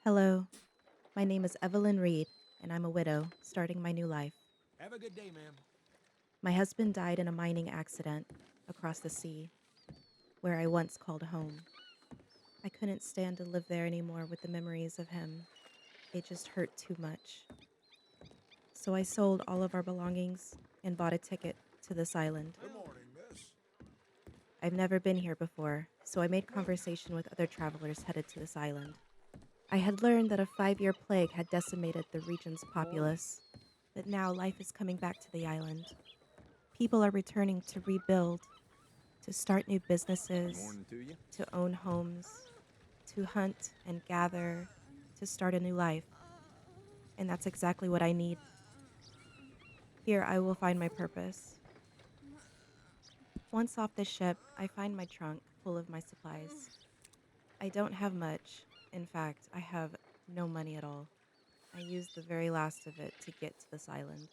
Hello, my name is Evelyn Reed, and I'm a widow starting my new life. Have a good day, ma'am. My husband died in a mining accident across the sea, where I once called home. I couldn't stand to live there anymore with the memories of him. It just hurt too much. So I sold all of our belongings and bought a ticket to this island. Good morning, miss. I've never been here before, so I made conversation with other travelers headed to this island. I had learned that a 5-year plague had decimated the region's populace, but now life is coming back to the island. People are returning to rebuild, to start new businesses, Morning to you. to own homes, to hunt and gather, to start a new life. And that's exactly what I need. Here I will find my purpose. Once off the ship, I find my trunk full of my supplies. I don't have much. In fact, I have no money at all. I use the very last of it to get to this island.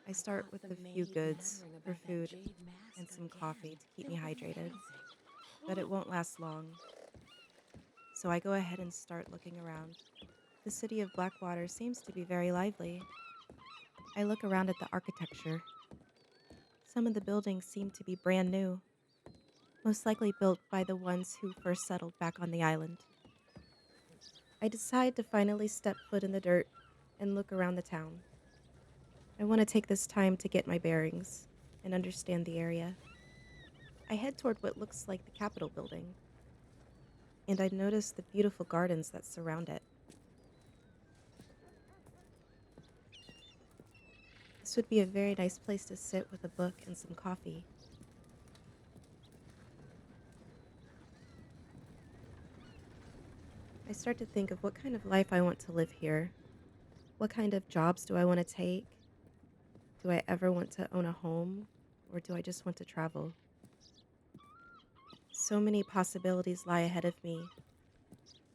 I I start caught with the a few maid goods muttering for about that food jade mask and some coffee again. to keep It me was hydrated, amazing. but it won't last long. So I go ahead and start looking around. The city of Blackwater seems to be very lively. I look around at the architecture. Some of the buildings seem to be brand new, most likely built by the ones who first settled back on the island. I decide to finally step foot in the dirt and look around the town. I want to take this time to get my bearings and understand the area. I head toward what looks like the Capitol building, and I notice the beautiful gardens that surround it. This would be a very nice place to sit with a book and some coffee. I start to think of what kind of life I want to live here. What kind of jobs do I want to take? Do I ever want to own a home? Or do I just want to travel? So many possibilities lie ahead of me.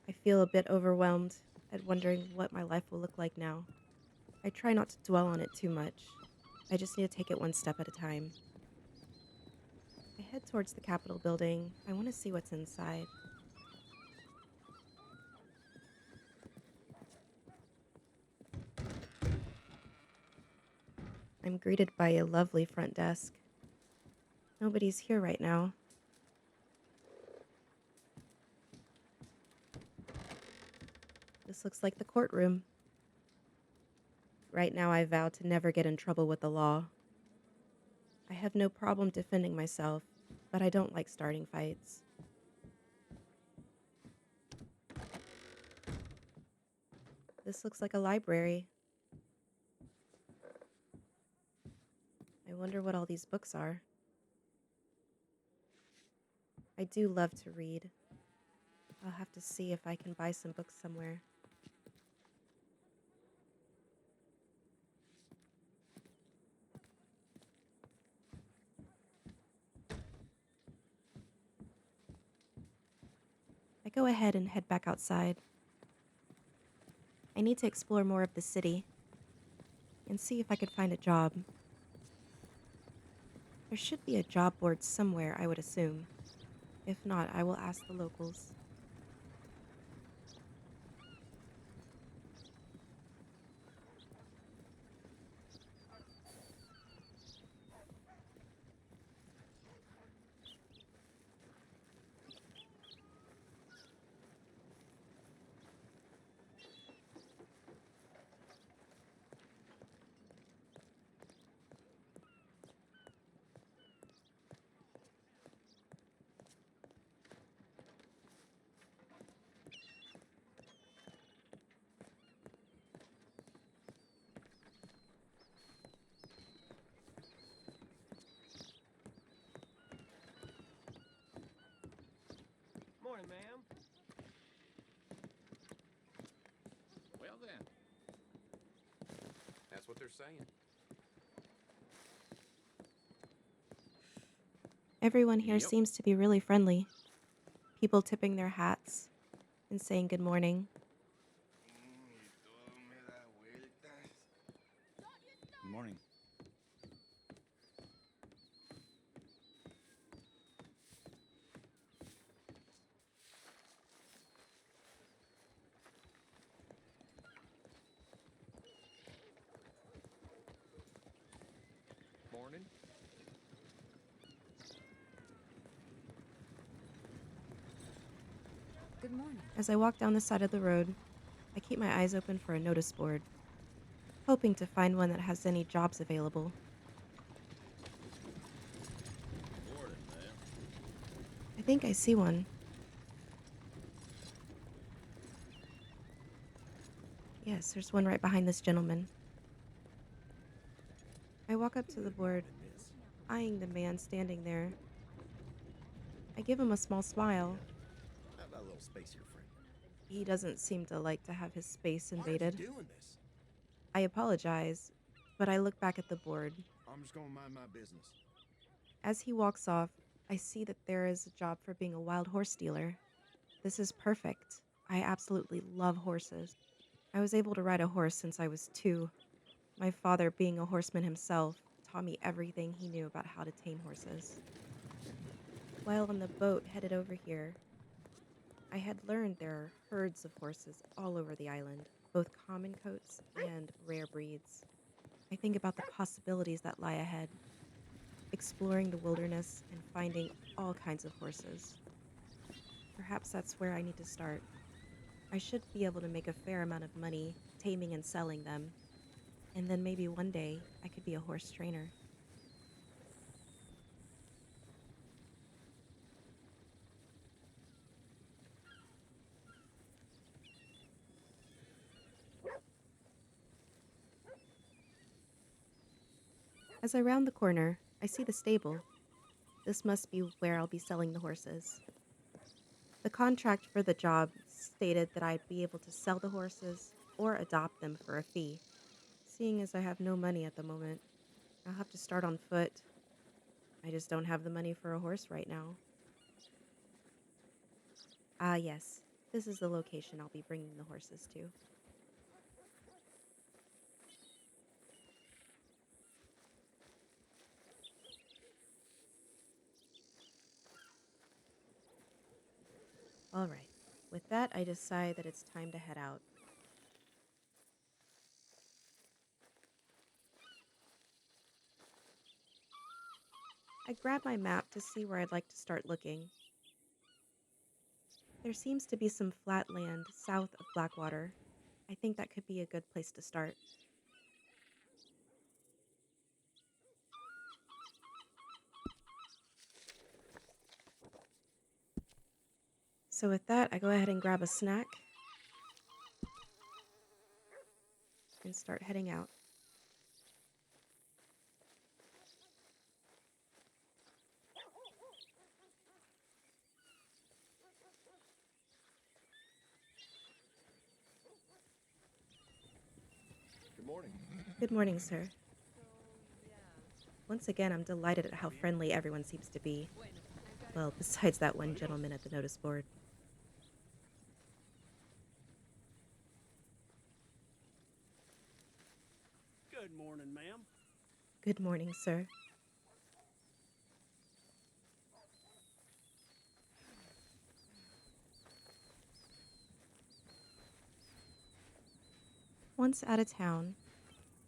I feel a bit overwhelmed at wondering what my life will look like now. I try not to dwell on it too much. I just need to take it one step at a time. I head towards the Capitol building. I want to see what's inside. I'm greeted by a lovely front desk. Nobody's here right now. This looks like the courtroom. Right now, I vow to never get in trouble with the law. I have no problem defending myself, but I don't like starting fights. This looks like a library. I wonder what all these books are. I do love to read. I'll have to see if I can buy some books somewhere. I go ahead and head back outside. I need to explore more of the city and see if I could find a job. There should be a job board somewhere, I would assume. If not, I will ask the locals. Morning, ma'am. Well then, that's what they're saying. Everyone here Yep. seems to be really friendly. People tipping their hats and saying good morning. Y todo me da vueltas. Good morning. Good morning. As I walk down the side of the road, I keep my eyes open for a notice board, hoping to find one that has any jobs available. Morning, ma'am. I think I see one. Yes, there's one right behind this gentleman. I walk up to the board, Miss. eyeing the man standing there. I give him a small smile. How about a little space here, friend? He doesn't seem to like to have his space Why are you invaded. doing this? I apologize, but I look back at the board. I'm just gonna mind my business. As he walks off, I see that there is a job for being a wild horse dealer. This is perfect. I absolutely love horses. I was able to ride a horse since I was 2. My father, being a horseman himself, taught me everything he knew about how to tame horses. While on the boat headed over here, I had learned there are herds of horses all over the island, both common coats and rare breeds. I think about the possibilities that lie ahead, exploring the wilderness and finding all kinds of horses. Perhaps that's where I need to start. I should be able to make a fair amount of money taming and selling them, and then maybe one day I could be a horse trainer. As I round the corner, I see the stable. This must be where I'll be selling the horses. The contract for the job stated that I'd be able to sell the horses or adopt them for a fee. Seeing as I have no money at the moment, I'll have to start on foot. I just don't have the money for a horse right now. Ah, yes, this is the location I'll be bringing the horses to. All right, with that, I decide that it's time to head out. I grab my map to see where I'd like to start looking. There seems to be some flat land south of Blackwater. I think that could be a good place to start. So with that, I go ahead and grab a snack and start heading out. Good morning. Good morning, sir. Once again, I'm delighted at how friendly everyone seems to be. Well, besides that one gentleman at the notice board. Good morning, ma'am. Good morning, sir. Once out of town,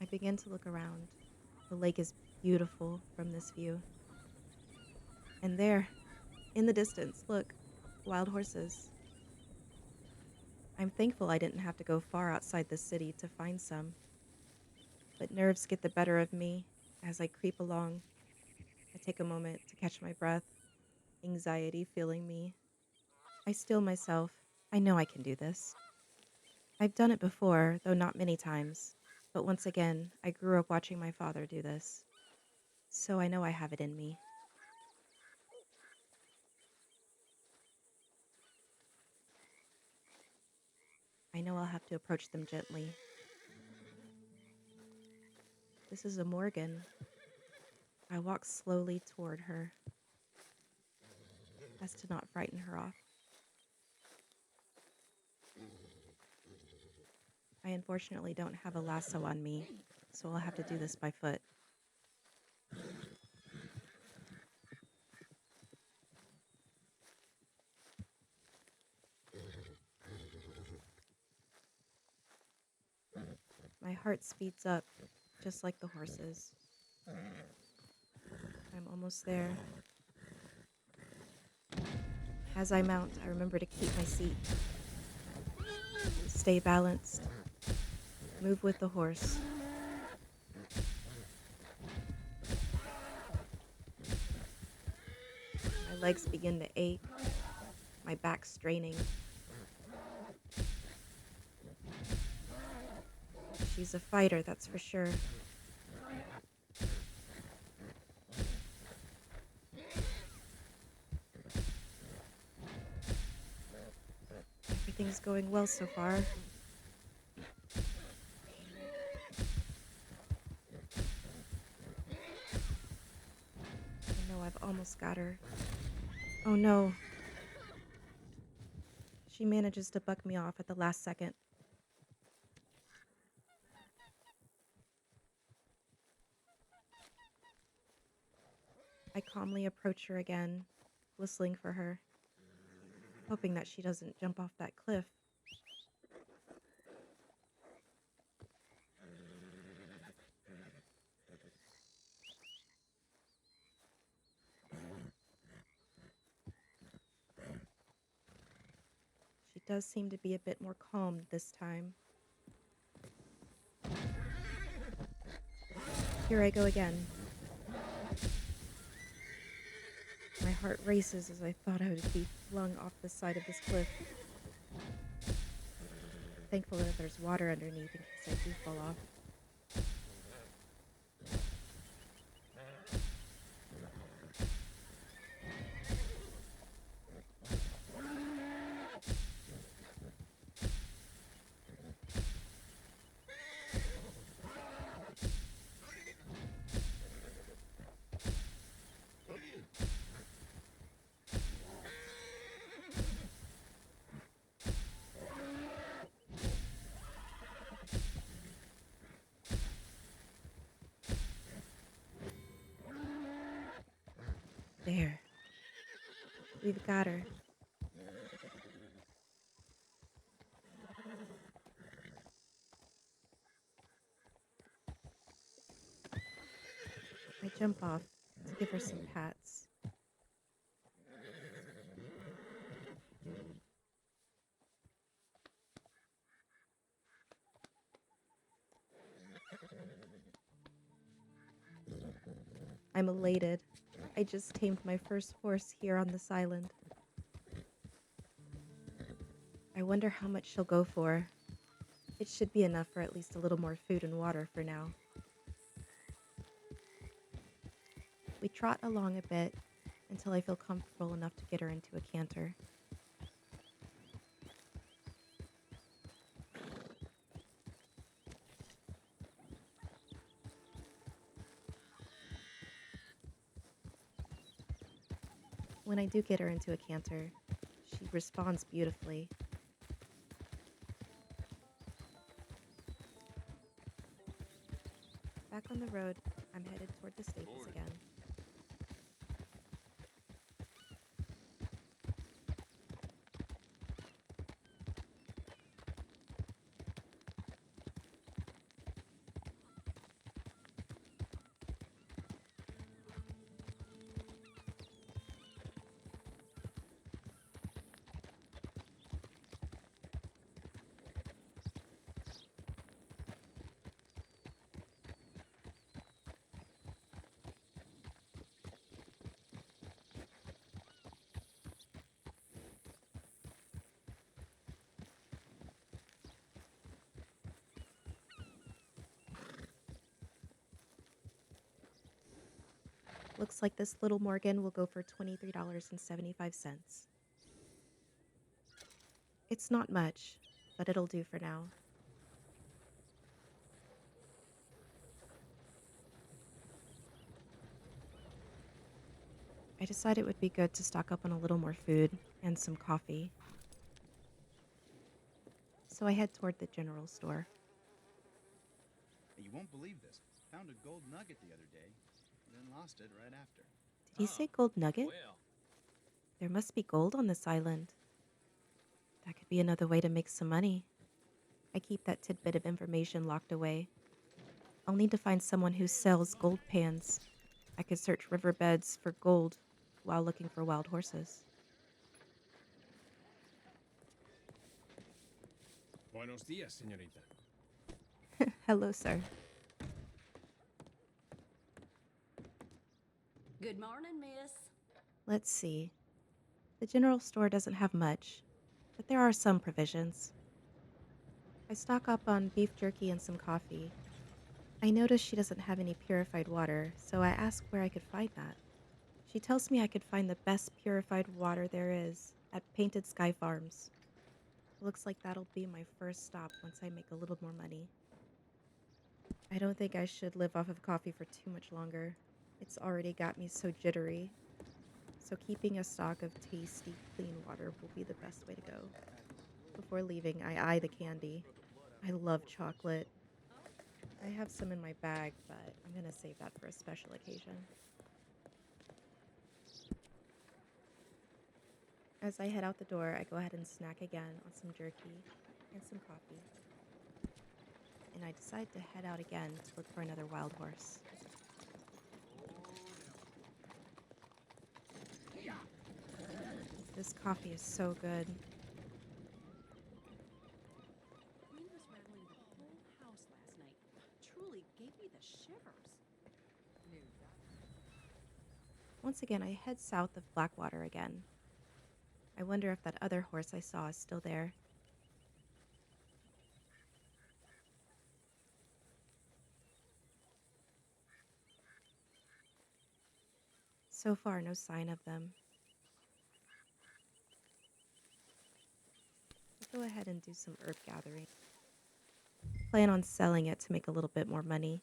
I begin to look around. The lake is beautiful from this view. And there, in the distance, look, wild horses. I'm thankful I didn't have to go far outside the city to find some. But nerves get the better of me as I creep along. I take a moment to catch my breath, anxiety filling me. I steel myself. I know I can do this. I've done it before, though not many times. But once again, I grew up watching my father do this. So I know I have it in me. I know I'll have to approach them gently. This is a Morgan. I walk slowly toward her, as to not frighten her off. I unfortunately don't have a lasso on me, so I'll have to do this by foot. My heart speeds up, just like the horses. I'm almost there. As I mount, I remember to keep my seat, stay balanced, move with the horse. My legs begin to ache, my back straining. She's a fighter, that's for sure. Everything's going well so far. I know I've almost got her. Oh no. She manages to buck me off at the last second. I calmly approach her again, whistling for her, hoping that she doesn't jump off that cliff. She does seem to be a bit more calm this time. Here I go again. My heart races as I thought I would be flung off the side of this cliff. Thankful that there's water underneath in case I do fall off. There. We've got her. I jump off to give her some pats. I'm elated. I just tamed my first horse here on this island. I wonder how much she'll go for. It should be enough for at least a little more food and water for now. We trot along a bit until I feel comfortable enough to get her into a canter. When I do get her into a canter, she responds beautifully. Back on the road, I'm headed toward the stables again. Looks like this little Morgan will go for $23.75. It's not much, but it'll do for now. I decided it would be good to stock up on a little more food and some coffee. So I head toward the general store. Hey, you won't believe this. Found a gold nugget the other day, then lost it right after. Did he say gold nugget? Well, There must be gold on this island. That could be another way to make some money. I keep that tidbit of information locked away. I'll need to find someone who sells gold pans. I could search riverbeds for gold while looking for wild horses. Buenos días, señorita. Hello, sir. Good morning, miss. Let's see. The general store doesn't have much, but there are some provisions. I stock up on beef jerky and some coffee. I notice she doesn't have any purified water, so I ask where I could find that. She tells me I could find the best purified water there is at Painted Sky Farms. Looks like that'll be my first stop once I make a little more money. I don't think I should live off of coffee for too much longer. It's already got me so jittery. So keeping a stock of tasty, clean water will be the best way to go. Before leaving, I eye the candy. I love chocolate. I have some in my bag, but I'm gonna save that for a special occasion. As I head out the door, I go ahead and snack again on some jerky and some coffee. And I decide to head out again to look for another wild horse. This coffee is so good. Wind was rattling the whole house last night. Truly gave me the shivers. Once again, I head south of Blackwater again. I wonder if that other horse I saw is still there. So far, no sign of them. I'll go ahead and do some herb gathering. Plan on selling it to make a little bit more money.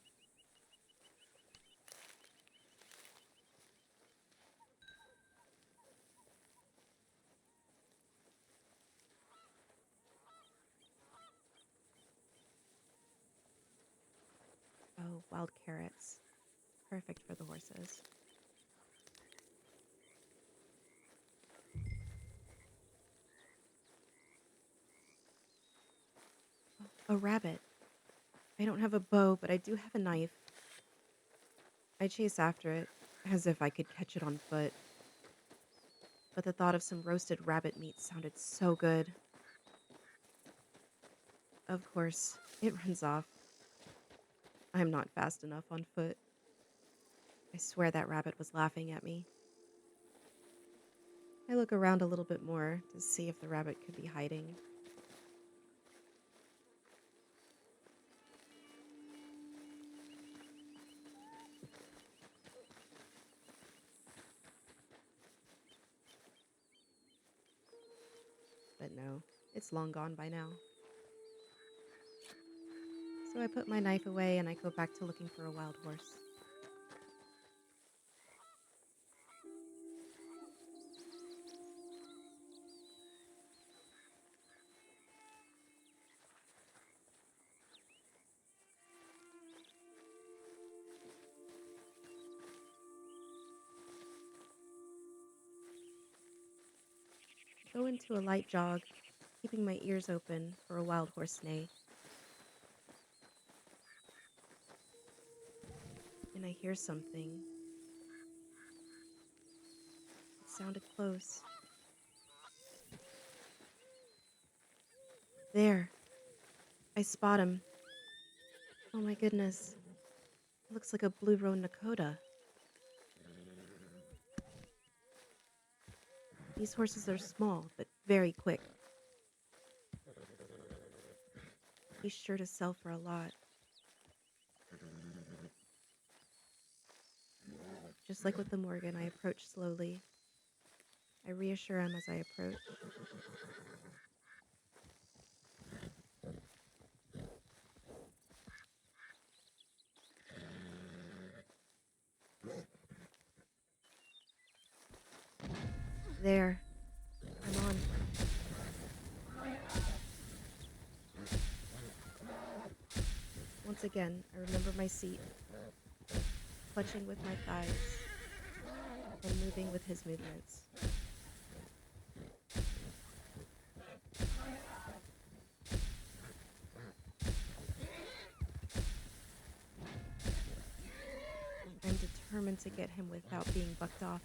Oh, wild carrots. Perfect for the horses. A rabbit. I don't have a bow, but I do have a knife. I chase after it, as if I could catch it on foot. But the thought of some roasted rabbit meat sounded so good. Of course, it runs off. I'm not fast enough on foot. I swear that rabbit was laughing at me. I look around a little bit more to see if the rabbit could be hiding. But no, it's long gone by now. So I put my knife away and I go back to looking for a wild horse. Go into a light jog, keeping my ears open for a wild horse neigh. And I hear something. It sounded close. There. I spot him. Oh my goodness. It looks like a blue-roan Nakota. These horses are small, but very quick. He's sure to sell for a lot. Just like with the Morgan, I approach slowly. I reassure him as I approach. There. I'm on. Once again, I remember my seat, clutching with my thighs and moving with his movements. I'm determined to get him without being bucked off.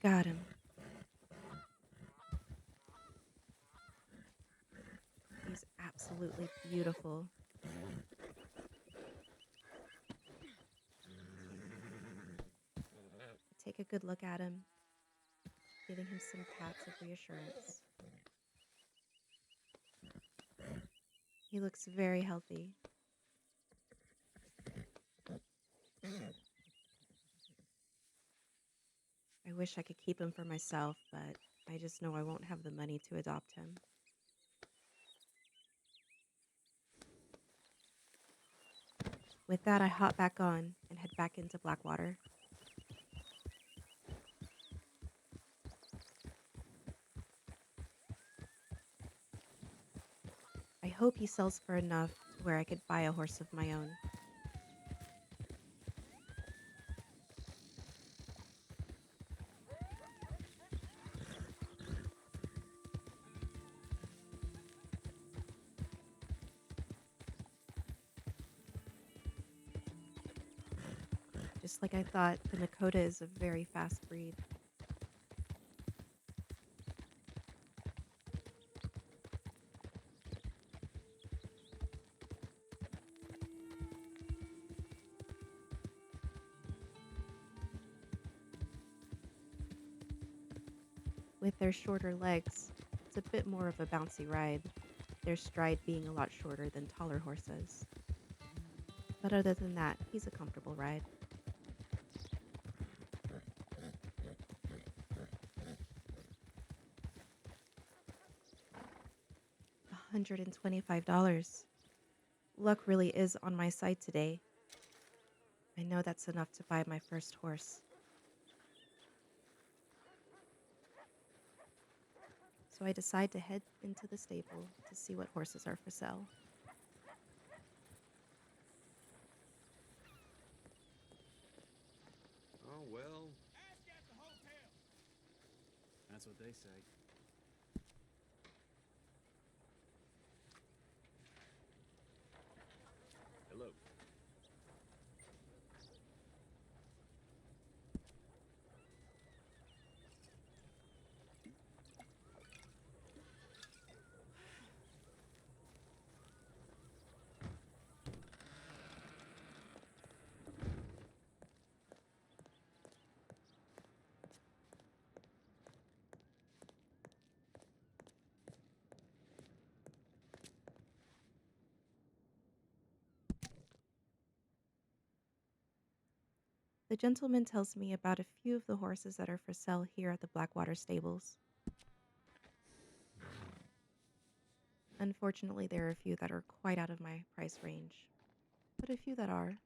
got him. He's absolutely beautiful. Take a good look at him, giving him some pats of reassurance. He looks very healthy. I wish I could keep him for myself, but I just know I won't have the money to adopt him. With that, I hop back on and head back into Blackwater. I hope he sells for enough to where I could buy a horse of my own. Just like I thought, the Nakota is a very fast breed. With their shorter legs, it's a bit more of a bouncy ride, their stride being a lot shorter than taller horses. But other than that, he's a comfortable ride. $125. Luck really is on my side today. I know that's enough to buy my first horse. So I decide to head into the stable to see what horses are for sale. Oh, well. That's what they say. Hello. The gentleman tells me about a few of the horses that are for sale here at the Blackwater Stables. Unfortunately, there are a few that are quite out of my price range, but a few that are.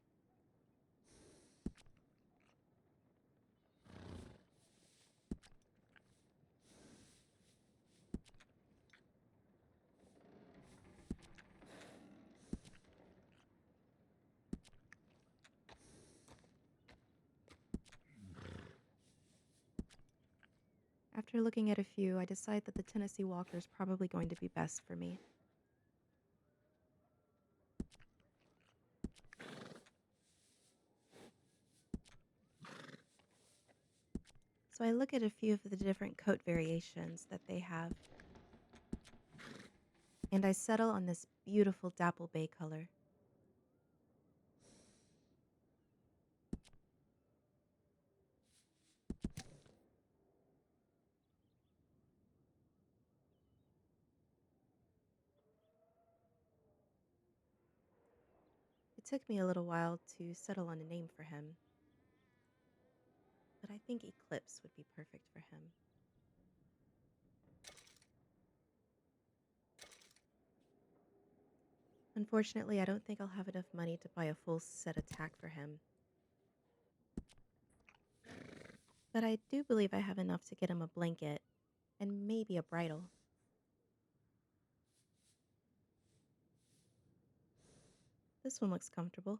After looking at a few, I decide that the Tennessee Walker is probably going to be best for me. So I look at a few of the different coat variations that they have, and I settle on this beautiful dapple bay color. It took me a little while to settle on a name for him, but I think Eclipse would be perfect for him. Unfortunately, I don't think I'll have enough money to buy a full set attack for him. But I do believe I have enough to get him a blanket and maybe a bridle. This one looks comfortable.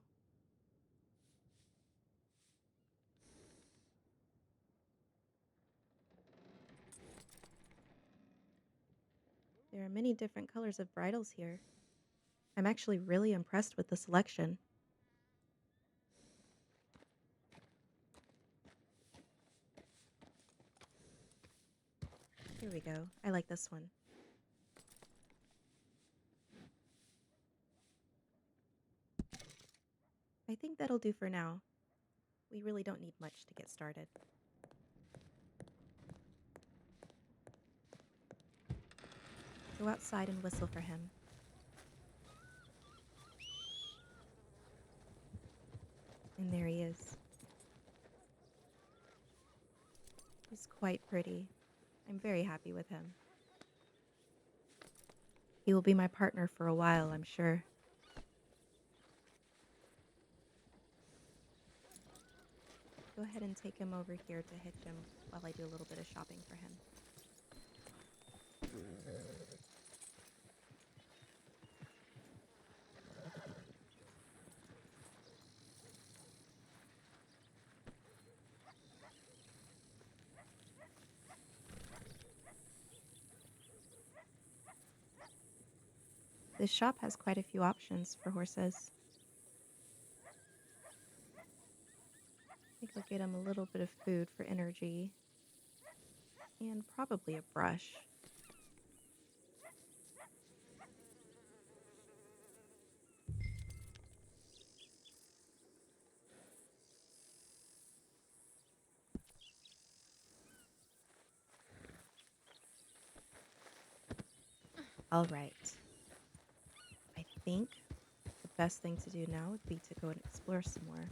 There are many different colors of bridles here. I'm actually really impressed with the selection. Here we go. I like this one. I think that'll do for now. We really don't need much to get started. Go outside and whistle for him. And there he is. He's quite pretty. I'm very happy with him. He will be my partner for a while, I'm sure. Go ahead and take him over here to hitch him while I do a little bit of shopping for him. This shop has quite a few options for horses. I think I'll get him a little bit of food for energy. And probably a brush. All right. I think the best thing to do now would be to go and explore some more.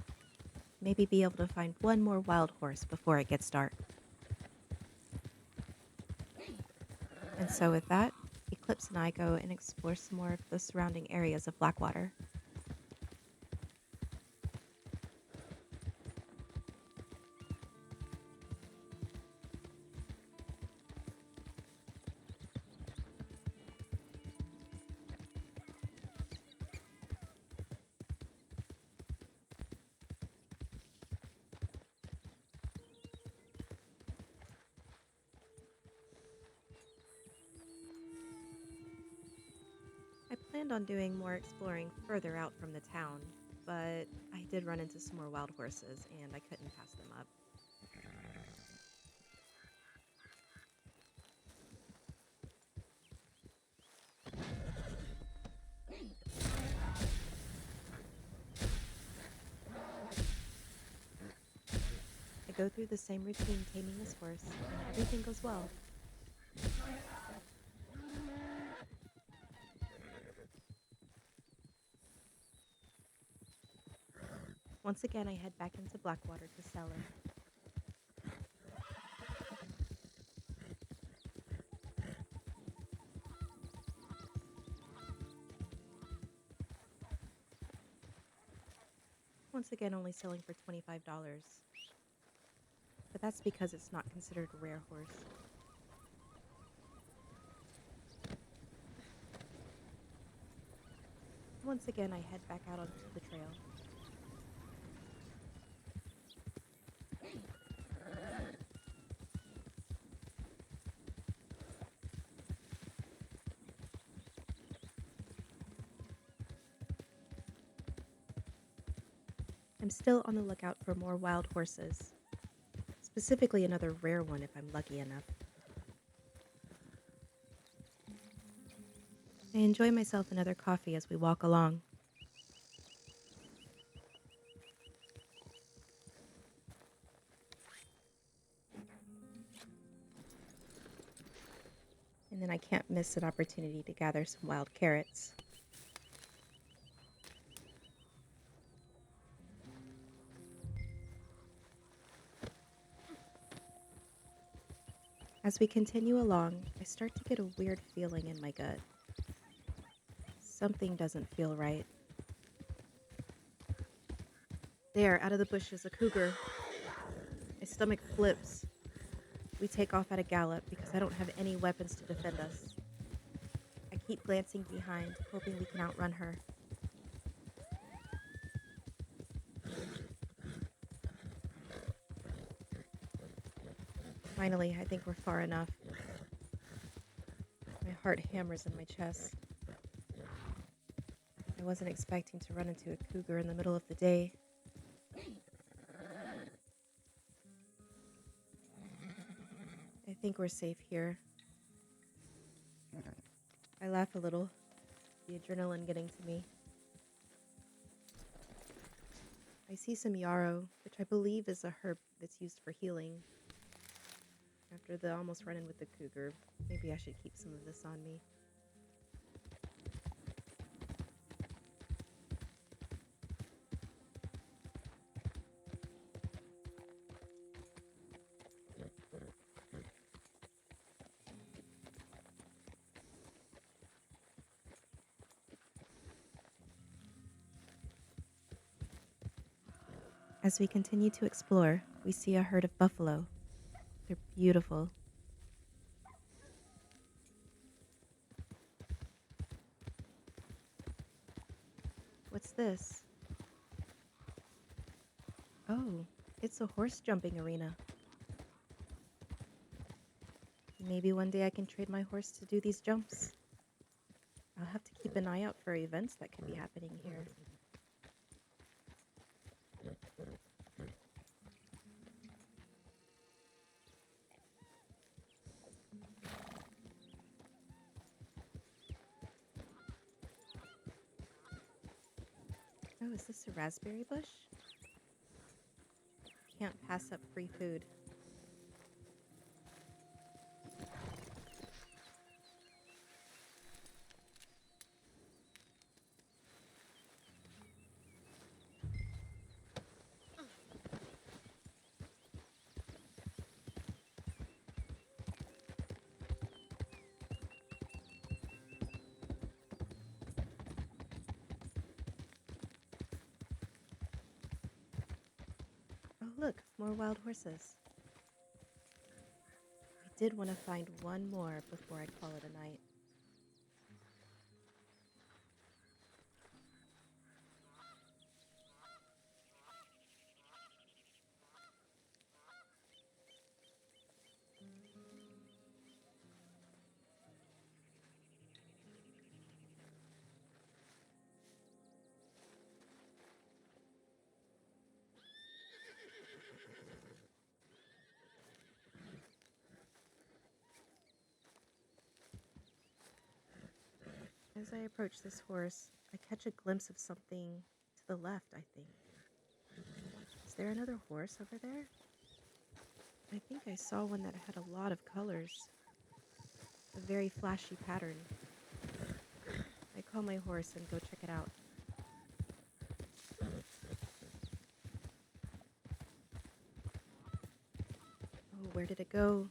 Maybe be able to find one more wild horse before it gets dark. And so with that, Eclipse and I go and explore some more of the surrounding areas of Blackwater. I planned on doing more exploring further out from the town, but I did run into some more wild horses and I couldn't pass them up. I go through the same routine taming this horse, and everything goes well. Once again, I head back into Blackwater to sell him. Once again, only selling for $25. But that's because it's not considered a rare horse. Once again, I head back out onto the trail. I'm still on the lookout for more wild horses. Specifically another rare one if I'm lucky enough. I enjoy myself another coffee as we walk along. And then I can't miss an opportunity to gather some wild carrots. As we continue along, I start to get a weird feeling in my gut. Something doesn't feel right. There, out of the bushes, a cougar. My stomach flips. We take off at a gallop because I don't have any weapons to defend us. I keep glancing behind, hoping we can outrun her. Finally, I think we're far enough. My heart hammers in my chest. I wasn't expecting to run into a cougar in the middle of the day. I think we're safe here. I laugh a little, the adrenaline getting to me. I see some yarrow, which I believe is a herb that's used for healing. After the almost run-in with the cougar, maybe I should keep some of this on me. As we continue to explore, we see a herd of buffalo. They're beautiful. What's this? Oh, it's a horse jumping arena. Maybe one day I can trade my horse to do these jumps. I'll have to keep an eye out for events that could be happening here. Oh, is this a raspberry bush? Can't pass up free food. Oh, look, more wild horses. I did want to find one more before I call it a night. As I approach this horse, I catch a glimpse of something to the left, I think. Is there another horse over there? I think I saw one that had a lot of colors. A very flashy pattern. I call my horse and go check it out. Oh, where did it go?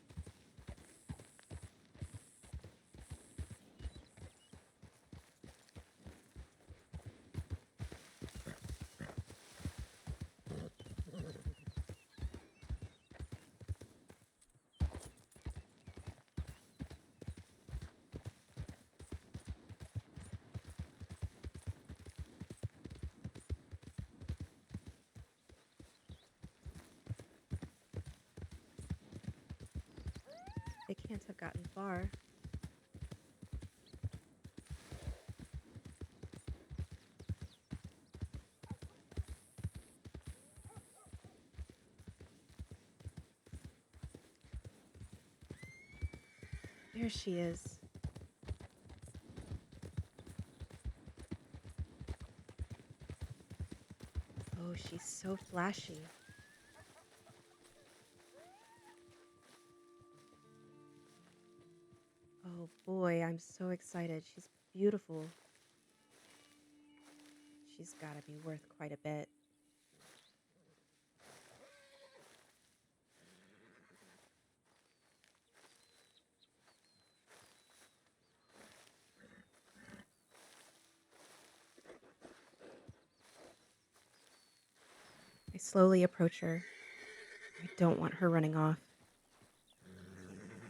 It can't have gotten far. There she is. Oh, she's so flashy. Oh boy, I'm so excited. She's beautiful. She's gotta be worth quite a bit. I slowly approach her. I don't want her running off.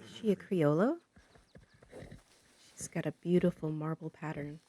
Is she a Criollo? She's got a beautiful marble pattern.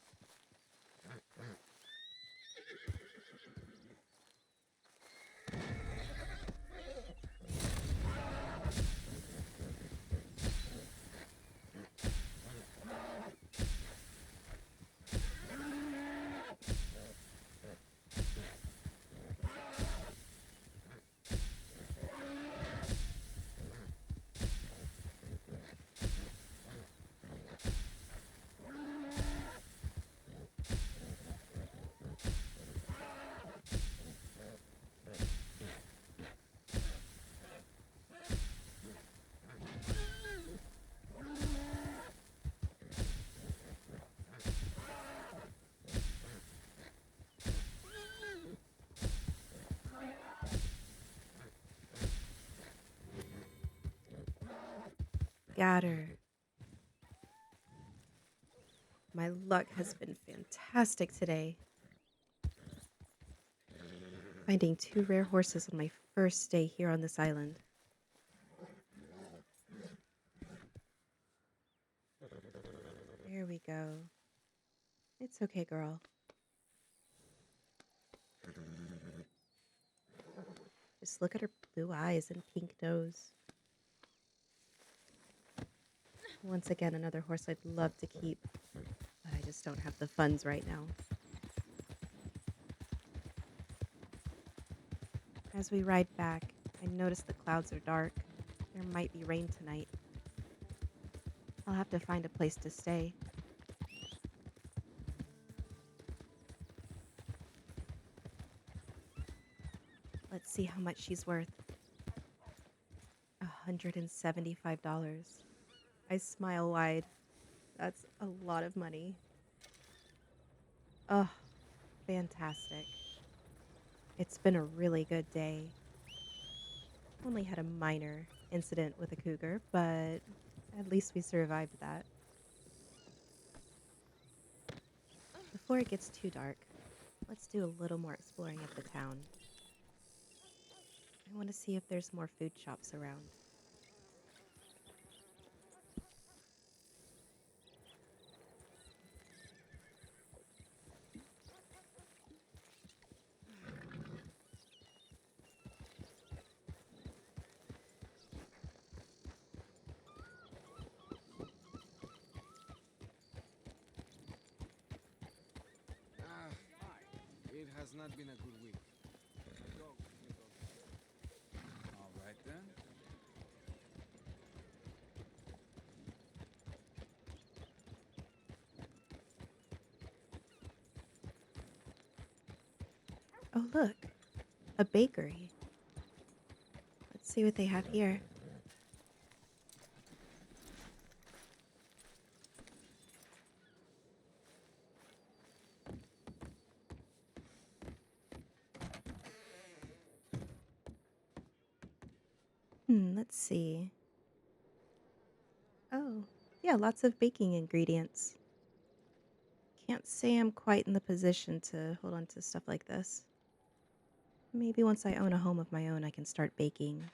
scatter. My luck has been fantastic today. Finding 2 rare horses on my first day here on this island. There we go. It's okay, girl. Just look at her blue eyes and pink nose. Once again, another horse I'd love to keep, but I just don't have the funds right now. As we ride back, I notice the clouds are dark. There might be rain tonight. I'll have to find a place to stay. Let's see how much she's worth. $175. I smile wide. That's a lot of money. Oh, fantastic. It's been a really good day. Only had a minor incident with a cougar, but at least we survived that. Before it gets too dark, let's do a little more exploring of the town. I want to see if there's more food shops around. It has not been a good week. All right then. Oh, look, a bakery. Let's see what they have here. Let's see. Oh, yeah, lots of baking ingredients. Can't say I'm quite in the position to hold on to stuff like this. Maybe once I own a home of my own, I can start baking.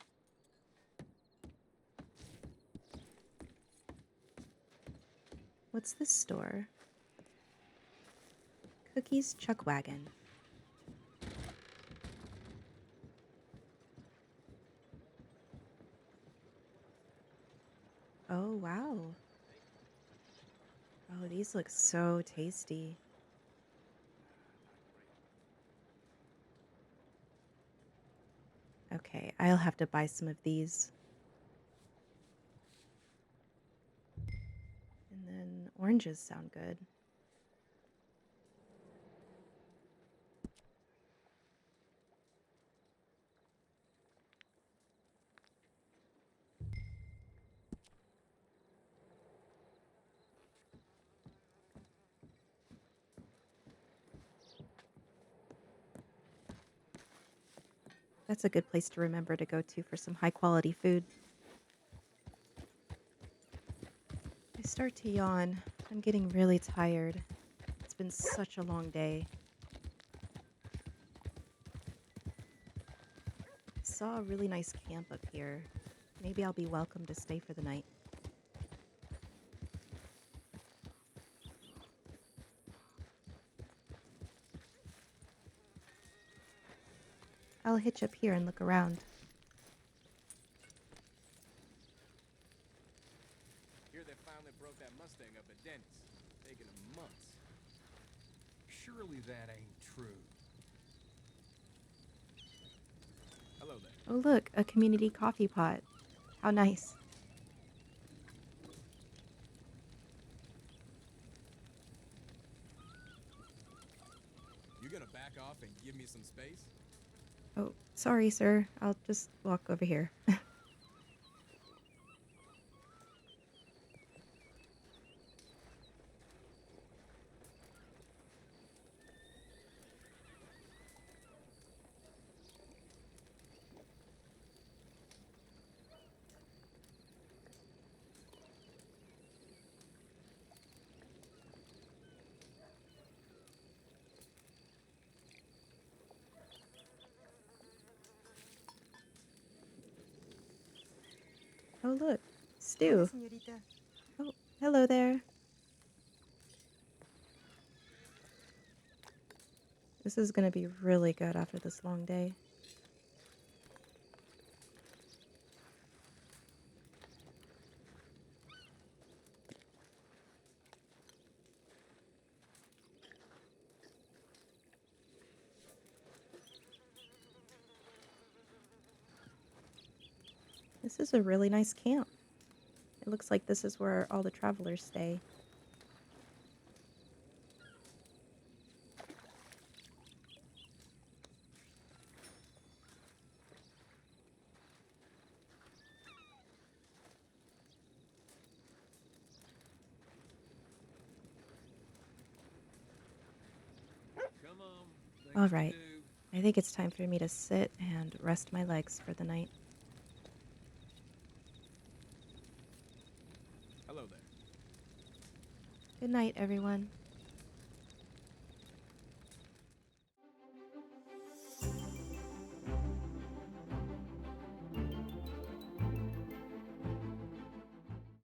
What's this store? Cookies Chuck Wagon. Oh, wow. Oh, these look so tasty. Okay, I'll have to buy some of these. And then oranges sound good. That's a good place to remember to go to for some high quality food. I start to yawn. I'm getting really tired. It's been such a long day. I saw a really nice camp up here. Maybe I'll be welcome to stay for the night. I'll hitch up here and look around. Here they finally broke that Mustang up at Denny's. Taking them months. Surely that ain't true. Hello there. Oh, look, a community coffee pot. How nice. You gonna back off and give me some space? Oh, sorry, sir. I'll just walk over here. Oh, look. Stu. Oh, hello there. This is gonna be really good after this long day. This is a really nice camp. It looks like this is where all the travelers stay. Come on. Things All to right. do. I think it's time for me to sit and rest my legs for the night. Hello there. Good night, everyone.